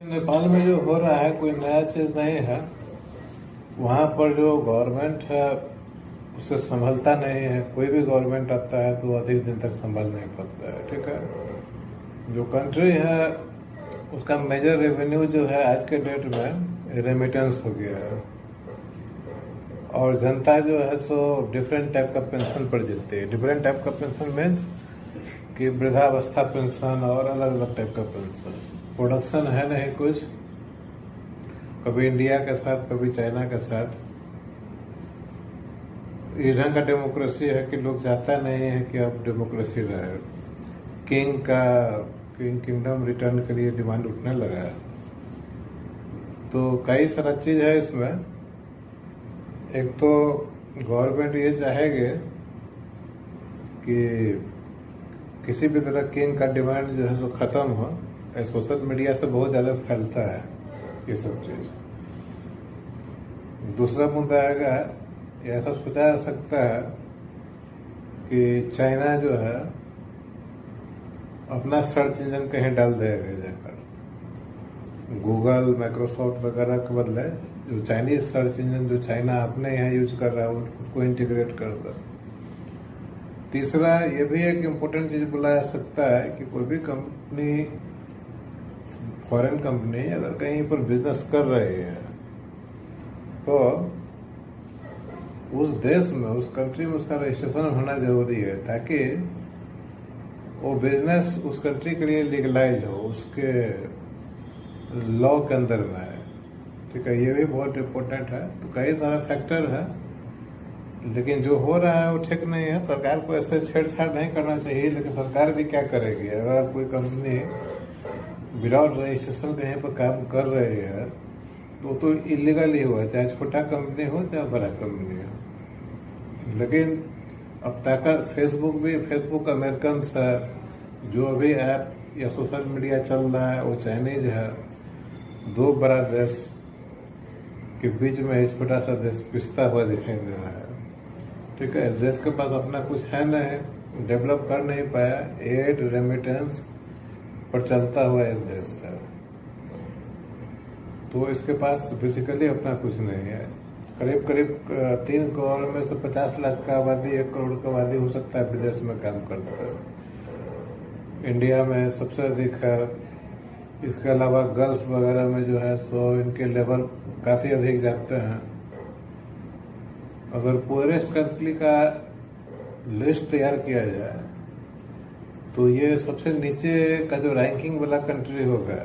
नेपाल में जो हो रहा है कोई नया चीज नहीं है। वहाँ पर जो गवर्नमेंट है उसे संभलता नहीं है। कोई भी गवर्नमेंट आता है तो अधिक दिन तक संभल नहीं पाता है। ठीक है, जो कंट्री है उसका मेजर रेवेन्यू जो है आज के डेट में रेमिटेंस हो गया है। और जनता जो है सो डिफरेंट टाइप का पेंशन पर जीती है। डिफरेंट टाइप का पेंशन मीन्स कि वृद्धावस्था पेंशन और अलग अलग टाइप का पेंशन। प्रोडक्शन है नहीं कुछ, कभी इंडिया के साथ कभी चाइना के साथ। इस ढंग का डेमोक्रेसी है कि लोग चाहता नहीं है कि अब डेमोक्रेसी रहे। किंगडम रिटर्न के लिए डिमांड उठने लगा है। तो कई सारा चीज है इसमें। एक तो गवर्नमेंट ये चाहेगी कि किसी भी तरह किंग का डिमांड जो है तो खत्म हो। सोशल मीडिया से बहुत ज़्यादा फैलता है ये सब चीज़। दूसरा मुद्दा आएगा, ऐसा सोचा जा सकता है कि चाइना जो है अपना सर्च इंजन कहीं डाल देगा जाकर। गूगल माइक्रोसॉफ्ट वगैरह के बदले जो चाइनीज सर्च इंजन जो चाइना अपने यहाँ यूज कर रहा है उसको इंटीग्रेट कर दे। तीसरा ये भी एक इम्पोर्टेंट चीज बोला जा सकता है कि कोई भी कंपनी, फॉरेन कंपनी अगर कहीं पर बिजनेस कर रही है तो उस देश में, उस कंट्री में उसका रजिस्ट्रेशन होना जरूरी है ताकि वो बिजनेस उस कंट्री के लिए लीगलाइज हो, उसके लॉ के अंदर में है। ठीक है, ये भी बहुत इम्पोर्टेंट है। तो कई सारे फैक्टर है, लेकिन जो हो रहा है वो ठीक नहीं है। सरकार को ऐसे छेड़छाड़ नहीं करना चाहिए, लेकिन सरकार भी क्या करेगी? अगर कोई कंपनी विदाउट रजिस्ट्रेशन कहीं पर काम कर रही है तो इलीगल ही हुआ, चाहे छोटा कंपनी हो चाहे बड़ा कंपनी हो। लेकिन अब तक फेसबुक अमेरिकन है, जो भी ऐप या सोशल मीडिया चल रहा है वो चाइनीज है। दो बड़ा देश के बीच में एक छोटा सा देश पिसता हुआ दिखाई दे रहा है। ठीक है, देश के पास अपना कुछ है नहीं, डेवलप कर नहीं पाया, एड रेमिटेंस पर चलता हुआ एक देश है। तो इसके पास बेसिकली अपना कुछ नहीं है। करीब 3 करोड़ में से 50 लाख का आबादी, 1 करोड़ का आबादी हो सकता है विदेश में काम करता है। इंडिया में सबसे अधिक है। इसके अलावा गल्फ वगैरह में जो है सो इनके लेवल काफ़ी अधिक जाते हैं। अगर पुअरेस्ट कंट्री का लिस्ट तैयार किया जाए तो ये सबसे नीचे का जो रैंकिंग वाला कंट्री होगा